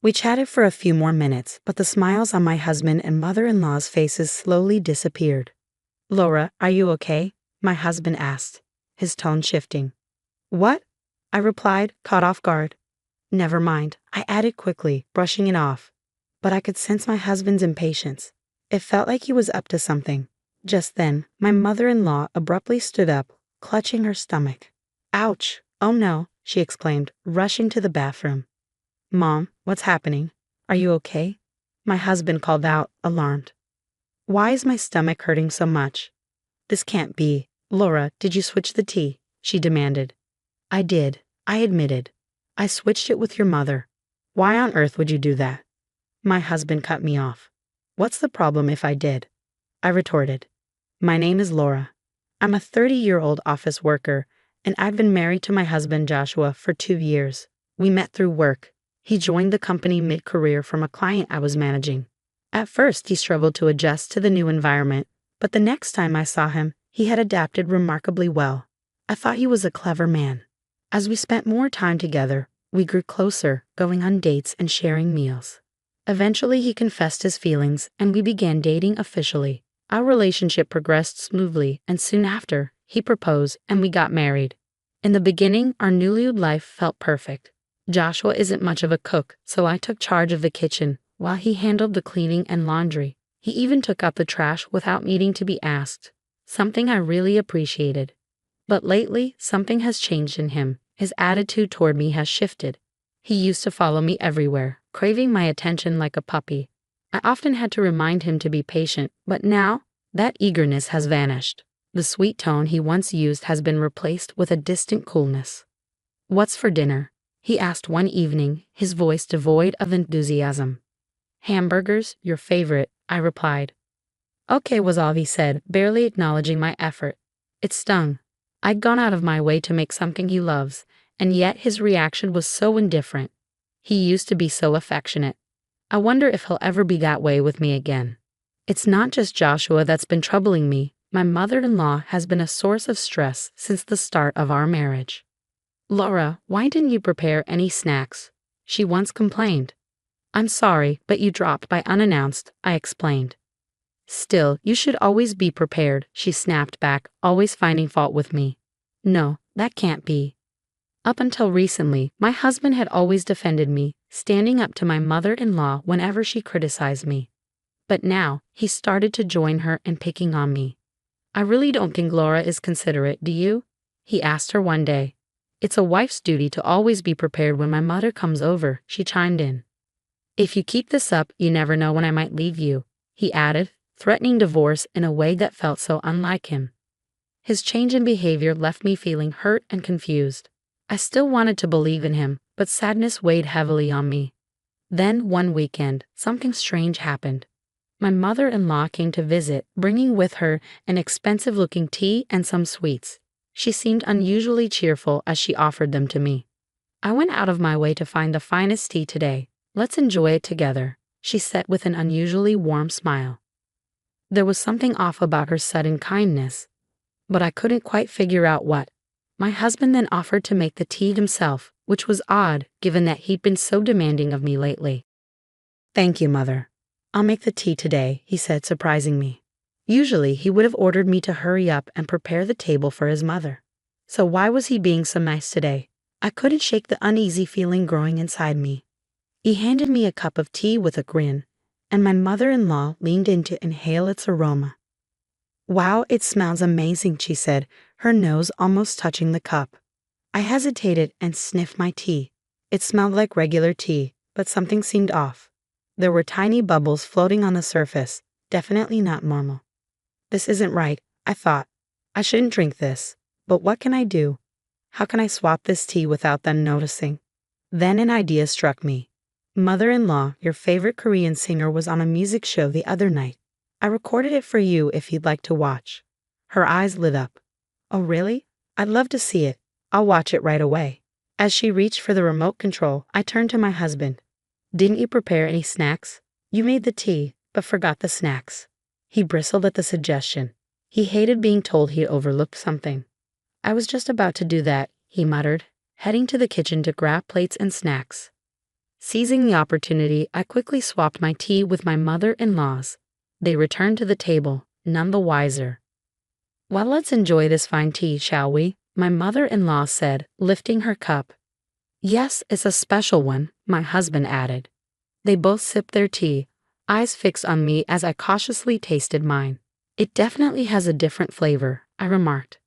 We chatted for a few more minutes, but the smiles on my husband and mother-in-law's faces slowly disappeared. "Laura, are you okay?" my husband asked, his tone shifting. "What?" I replied, caught off guard. "Never mind," I added quickly, brushing it off. But I could sense my husband's impatience. It felt like he was up to something. Just then, my mother-in-law abruptly stood up, clutching her stomach. "Ouch! Oh no," she exclaimed, rushing to the bathroom. "Mom, what's happening? Are you okay?" my husband called out, alarmed. "Why is my stomach hurting so much?" "This can't be. Laura, did you switch the tea?" she demanded. "I did," I admitted. "I switched it with your mother." "Why on earth would you do that?" My husband cut me off. "What's the problem if I did?" I retorted. "My name is Laura. I'm a 30-year-old office worker, and I've been married to my husband Joshua for 2 years. We met through work. He joined the company mid-career from a client I was managing. At first, he struggled to adjust to the new environment, but the next time I saw him, he had adapted remarkably well. I thought he was a clever man. As we spent more time together, we grew closer, going on dates and sharing meals. Eventually, he confessed his feelings, and we began dating officially. Our relationship progressed smoothly, and soon after, he proposed and we got married. In the beginning, our newlywed life felt perfect. Joshua isn't much of a cook, so I took charge of the kitchen, while he handled the cleaning and laundry. He even took out the trash without needing to be asked, something I really appreciated. But lately, something has changed in him. His attitude toward me has shifted. He used to follow me everywhere, craving my attention like a puppy. I often had to remind him to be patient, but now, that eagerness has vanished. The sweet tone he once used has been replaced with a distant coolness. "What's for dinner?" he asked one evening, his voice devoid of enthusiasm. "Hamburgers, your favorite," I replied. "Okay," was all he said, barely acknowledging my effort. It stung. I'd gone out of my way to make something he loves, and yet his reaction was so indifferent. He used to be so affectionate. I wonder if he'll ever be that way with me again. It's not just Joshua that's been troubling me. My mother-in-law has been a source of stress since the start of our marriage. "Laura, why didn't you prepare any snacks?" she once complained. "I'm sorry, but you dropped by unannounced," I explained. "Still, you should always be prepared," she snapped back, always finding fault with me. "No, that can't be." Up until recently, my husband had always defended me, standing up to my mother-in-law whenever she criticized me. But now, he started to join her in picking on me. "I really don't think Laura is considerate, do you?" he asked her one day. "It's a wife's duty to always be prepared when my mother comes over," she chimed in. "If you keep this up, you never know when I might leave you," he added, threatening divorce in a way that felt so unlike him. His change in behavior left me feeling hurt and confused. I still wanted to believe in him, but sadness weighed heavily on me. Then, one weekend, something strange happened. My mother-in-law came to visit, bringing with her an expensive-looking tea and some sweets. She seemed unusually cheerful as she offered them to me. "I went out of my way to find the finest tea today. Let's enjoy it together," she said with an unusually warm smile. There was something off about her sudden kindness, but I couldn't quite figure out what. My husband then offered to make the tea himself, which was odd given that he'd been so demanding of me lately. "Thank you, Mother. I'll make the tea today," he said, surprising me. Usually, he would have ordered me to hurry up and prepare the table for his mother. So why was he being so nice today? I couldn't shake the uneasy feeling growing inside me. He handed me a cup of tea with a grin, and my mother-in-law leaned in to inhale its aroma. "Wow, it smells amazing," she said, her nose almost touching the cup. I hesitated and sniffed my tea. It smelled like regular tea, but something seemed off. There were tiny bubbles floating on the surface, definitely not normal. This isn't right, I thought. I shouldn't drink this. But what can I do? How can I swap this tea without them noticing? Then an idea struck me. "Mother-in-law, your favorite Korean singer was on a music show the other night. I recorded it for you if you'd like to watch." Her eyes lit up. "Oh, really? I'd love to see it. I'll watch it right away." As she reached for the remote control, I turned to my husband. "Didn't you prepare any snacks? You made the tea, but forgot the snacks." He bristled at the suggestion. He hated being told he overlooked something. "I was just about to do that," he muttered, heading to the kitchen to grab plates and snacks. Seizing the opportunity, I quickly swapped my tea with my mother-in-law's. They returned to the table, none the wiser. "Well, let's enjoy this fine tea, shall we?" my mother-in-law said, lifting her cup. "Yes, it's a special one," my husband added. They both sipped their tea, eyes fixed on me as I cautiously tasted mine. "It definitely has a different flavor," I remarked.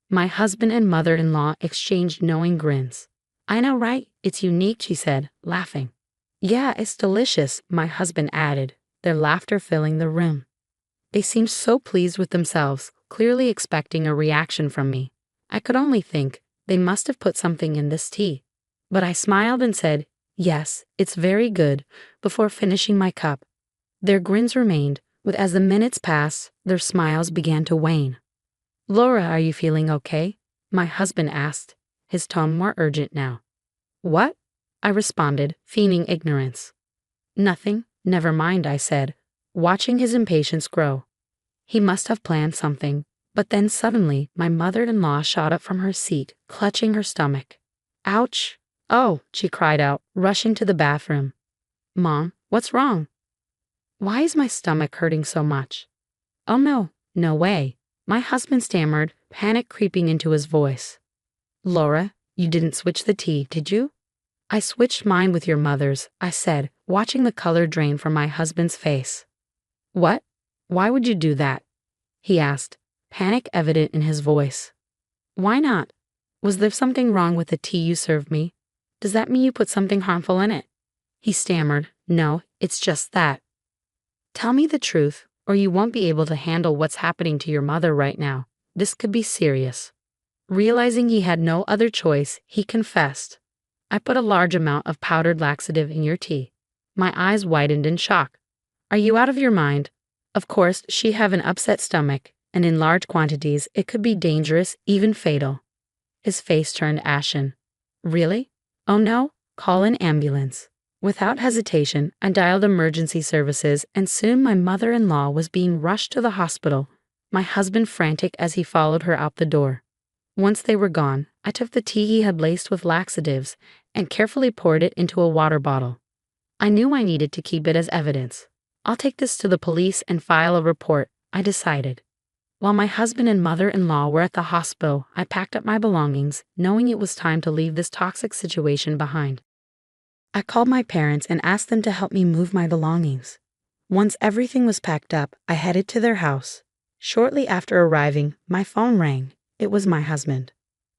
My husband and mother-in-law exchanged knowing grins. "I know, right? It's unique," she said, laughing. "Yeah, it's delicious," my husband added, their laughter filling the room. They seemed so pleased with themselves, clearly expecting a reaction from me. I could only think, they must have put something in this tea. But I smiled and said, "Yes, it's very good," before finishing my cup. Their grins remained, but as the minutes passed, their smiles began to wane. "Laura, are you feeling okay?" my husband asked, his tone more urgent now. "What?" I responded, feigning ignorance. "Nothing, never mind," I said, watching his impatience grow. He must have planned something, but then suddenly my mother-in-law shot up from her seat, clutching her stomach. "Ouch! Oh," she cried out, rushing to the bathroom. "Mom, what's wrong? Why is my stomach hurting so much?" "Oh no, no way," my husband stammered, panic creeping into his voice. "Laura, you didn't switch the tea, did you?" "I switched mine with your mother's," I said, watching the color drain from my husband's face. "What? Why would you do that?" he asked, panic evident in his voice. "Why not? Was there something wrong with the tea you served me? Does that mean you put something harmful in it?" He stammered, "No, it's just that." "Tell me the truth, or you won't be able to handle what's happening to your mother right now. This could be serious." Realizing he had no other choice, he confessed, "I put a large amount of powdered laxative in your tea." My eyes widened in shock. "Are you out of your mind? Of course, she have an upset stomach, and in large quantities it could be dangerous, even fatal." His face turned ashen. "Really? Oh no, call an ambulance." Without hesitation, I dialed emergency services, and soon my mother-in-law was being rushed to the hospital, my husband frantic as he followed her out the door. Once they were gone, I took the tea he had laced with laxatives and carefully poured it into a water bottle. I knew I needed to keep it as evidence. "I'll take this to the police and file a report," I decided. While my husband and mother-in-law were at the hospital, I packed up my belongings, knowing it was time to leave this toxic situation behind. I called my parents and asked them to help me move my belongings. Once everything was packed up, I headed to their house. Shortly after arriving, my phone rang. It was my husband.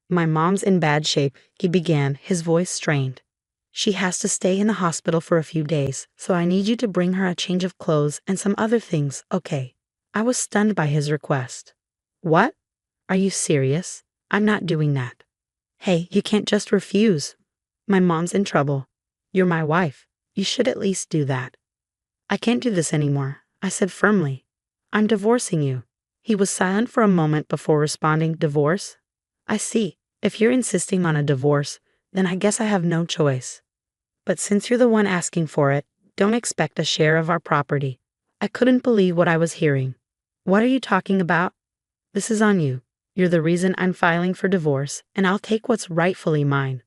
"My mom's in bad shape," he began, his voice strained. "She has to stay in the hospital for a few days, so I need you to bring her a change of clothes and some other things, okay?" I was stunned by his request. "What? Are you serious? I'm not doing that." "Hey, you can't just refuse. My mom's in trouble. You're my wife. You should at least do that." "I can't do this anymore," I said firmly. "I'm divorcing you." He was silent for a moment before responding, "Divorce? I see. If you're insisting on a divorce, then I guess I have no choice. But since you're the one asking for it, don't expect a share of our property." I couldn't believe what I was hearing. "What are you talking about? This is on you. You're the reason I'm filing for divorce, and I'll take what's rightfully mine."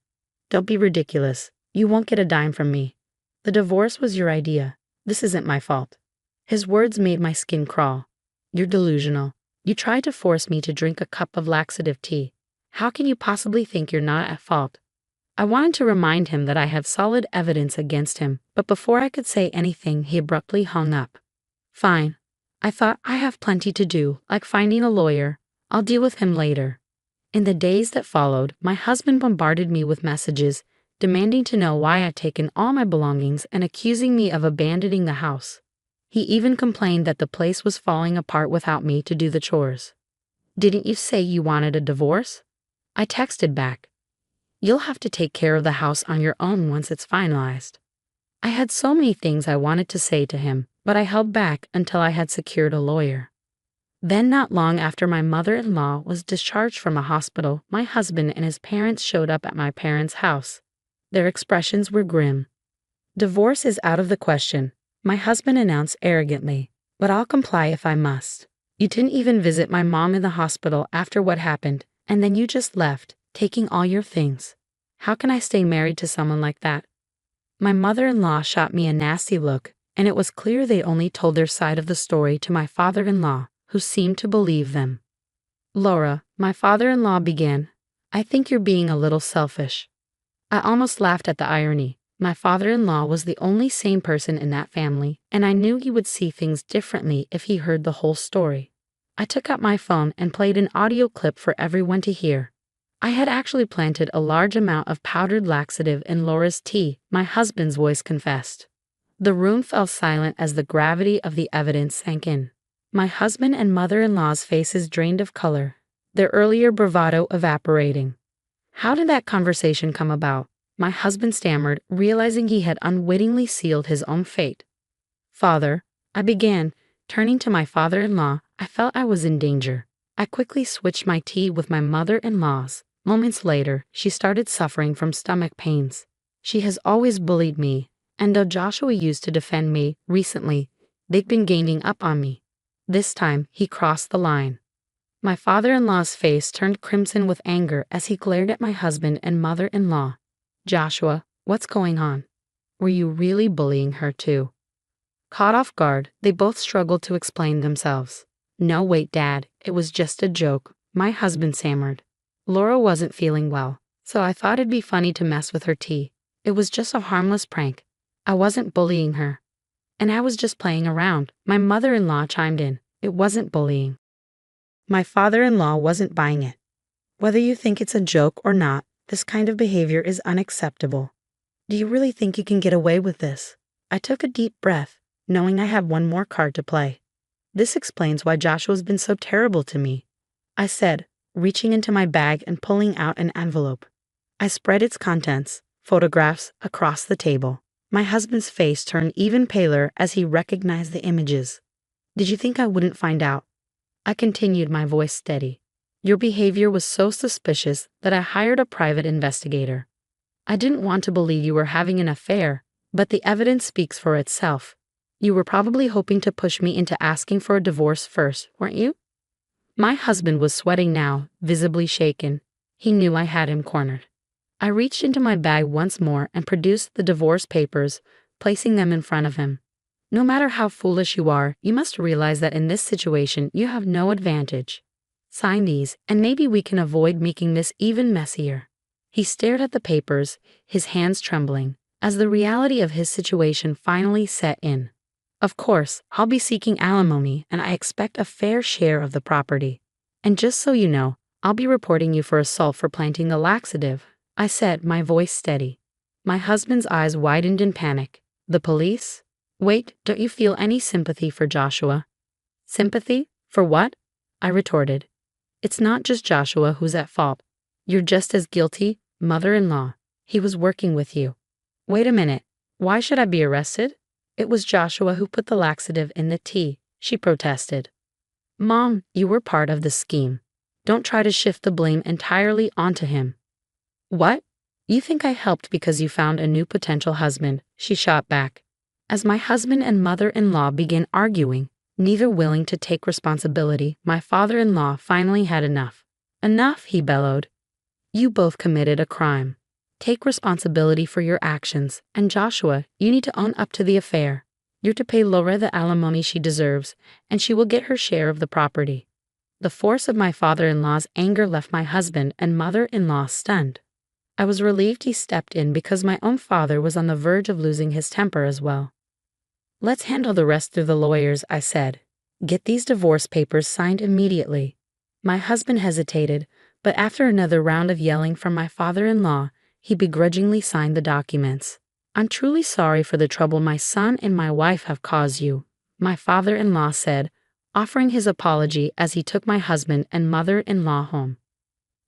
"Don't be ridiculous. You won't get a dime from me. The divorce was your idea. This isn't my fault." His words made my skin crawl. "You're delusional. You tried to force me to drink a cup of laxative tea. How can you possibly think you're not at fault?" I wanted to remind him that I had solid evidence against him, but before I could say anything, he abruptly hung up. "Fine. I thought I have plenty to do, like finding a lawyer. I'll deal with him later." In the days that followed, my husband bombarded me with messages, demanding to know why I'd taken all my belongings and accusing me of abandoning the house. He even complained that the place was falling apart without me to do the chores. "Didn't you say you wanted a divorce?" I texted back. "You'll have to take care of the house on your own once it's finalized." I had so many things I wanted to say to him, but I held back until I had secured a lawyer. Then, not long after my mother-in-law was discharged from a hospital, my husband and his parents showed up at my parents' house. Their expressions were grim. "Divorce is out of the question," my husband announced arrogantly, "but I'll comply if I must. You didn't even visit my mom in the hospital after what happened, and then you just left, taking all your things. How can I stay married to someone like that?" My mother-in-law shot me a nasty look, and it was clear they only told their side of the story to my father-in-law, who seemed to believe them. Laura, my father-in-law began, I think you're being a little selfish. I almost laughed at the irony. My father-in-law was the only sane person in that family, and I knew he would see things differently if he heard the whole story. I took out my phone and played an audio clip for everyone to hear. I had actually planted a large amount of powdered laxative in Laura's tea, my husband's voice confessed. The room fell silent as the gravity of the evidence sank in. My husband and mother-in-law's faces drained of color, their earlier bravado evaporating. How did that conversation come about? My husband stammered, realizing he had unwittingly sealed his own fate. Father, I began, turning to my father-in-law. I felt I was in danger. I quickly switched my tea with my mother-in-law's. Moments later, she started suffering from stomach pains. She has always bullied me, and though Joshua used to defend me, recently, they've been ganging up on me. This time, he crossed the line. My father-in-law's face turned crimson with anger as he glared at my husband and mother-in-law. Joshua, what's going on? Were you really bullying her too? Caught off guard, they both struggled to explain themselves. No, wait, Dad, it was just a joke, my husband stammered. Laura wasn't feeling well, so I thought it'd be funny to mess with her tea. It was just a harmless prank. I wasn't bullying her. And I was just playing around, my mother-in-law chimed in. It wasn't bullying. My father-in-law wasn't buying it. Whether you think it's a joke or not, this kind of behavior is unacceptable. Do you really think you can get away with this? I took a deep breath, knowing I had one more card to play. This explains why Joshua's been so terrible to me, I said, reaching into my bag and pulling out an envelope. I spread its contents, photographs, across the table. My husband's face turned even paler as he recognized the images. Did you think I wouldn't find out? I continued, my voice steady. Your behavior was so suspicious that I hired a private investigator. I didn't want to believe you were having an affair, but the evidence speaks for itself. You were probably hoping to push me into asking for a divorce first, weren't you? My husband was sweating now, visibly shaken. He knew I had him cornered. I reached into my bag once more and produced the divorce papers, placing them in front of him. No matter how foolish you are, you must realize that in this situation you have no advantage. Sign these, and maybe we can avoid making this even messier. He stared at the papers, his hands trembling, as the reality of his situation finally set in. Of course, I'll be seeking alimony, and I expect a fair share of the property. And just so you know, I'll be reporting you for assault for planting the laxative, I said, my voice steady. My husband's eyes widened in panic. The police? Wait, don't you feel any sympathy for Joshua? Sympathy? For what? I retorted. It's not just Joshua who's at fault. You're just as guilty, mother-in-law. He was working with you. Wait a minute. Why should I be arrested? It was Joshua who put the laxative in the tea, she protested. Mom, you were part of the scheme. Don't try to shift the blame entirely onto him. What? You think I helped because you found a new potential husband, she shot back. As my husband and mother-in-law began arguing, neither willing to take responsibility, my father-in-law finally had enough. Enough, he bellowed. You both committed a crime. Take responsibility for your actions, and Joshua, you need to own up to the affair. You're to pay Laura the alimony she deserves, and she will get her share of the property. The force of my father-in-law's anger left my husband and mother-in-law stunned. I was relieved he stepped in because my own father was on the verge of losing his temper as well. Let's handle the rest through the lawyers, I said. Get these divorce papers signed immediately. My husband hesitated, but after another round of yelling from my father-in-law, he begrudgingly signed the documents. I'm truly sorry for the trouble my son and my wife have caused you, my father-in-law said, offering his apology as he took my husband and mother-in-law home.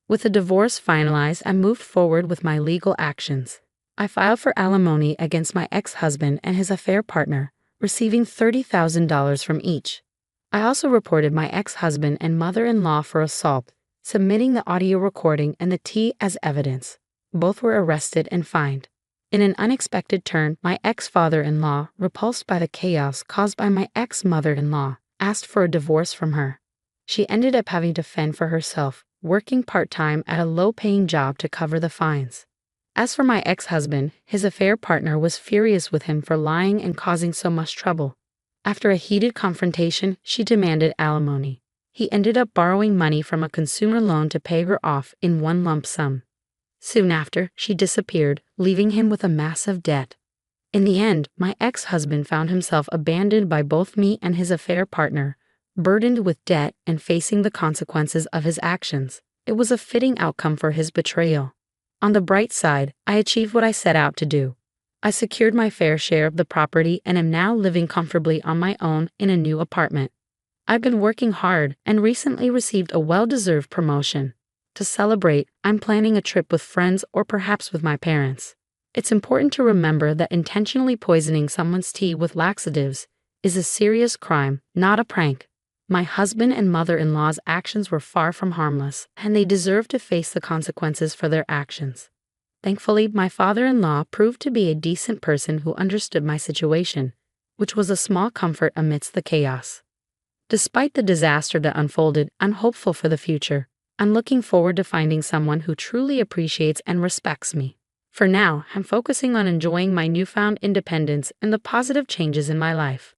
With the divorce finalized, I moved forward with my legal actions. I filed for alimony against my ex-husband and his affair partner, receiving $30,000 from each. I also reported my ex-husband and mother-in-law for assault, submitting the audio recording and the tea as evidence. Both were arrested and fined. In an unexpected turn, my ex-father-in-law, repulsed by the chaos caused by my ex-mother-in-law, asked for a divorce from her. She ended up having to fend for herself, working part-time at a low-paying job to cover the fines. As for my ex-husband, his affair partner was furious with him for lying and causing so much trouble. After a heated confrontation, she demanded alimony. He ended up borrowing money from a consumer loan to pay her off in one lump sum. Soon after, she disappeared, leaving him with a massive debt. In the end, my ex-husband found himself abandoned by both me and his affair partner, burdened with debt and facing the consequences of his actions. It was a fitting outcome for his betrayal. On the bright side, I achieved what I set out to do. I secured my fair share of the property and am now living comfortably on my own in a new apartment. I've been working hard and recently received a well-deserved promotion. To celebrate, I'm planning a trip with friends or perhaps with my parents. It's important to remember that intentionally poisoning someone's tea with laxatives is a serious crime, not a prank. My husband and mother-in-law's actions were far from harmless, and they deserve to face the consequences for their actions. Thankfully, my father-in-law proved to be a decent person who understood my situation, which was a small comfort amidst the chaos. Despite the disaster that unfolded, I'm hopeful for the future. I'm looking forward to finding someone who truly appreciates and respects me. For now, I'm focusing on enjoying my newfound independence and the positive changes in my life.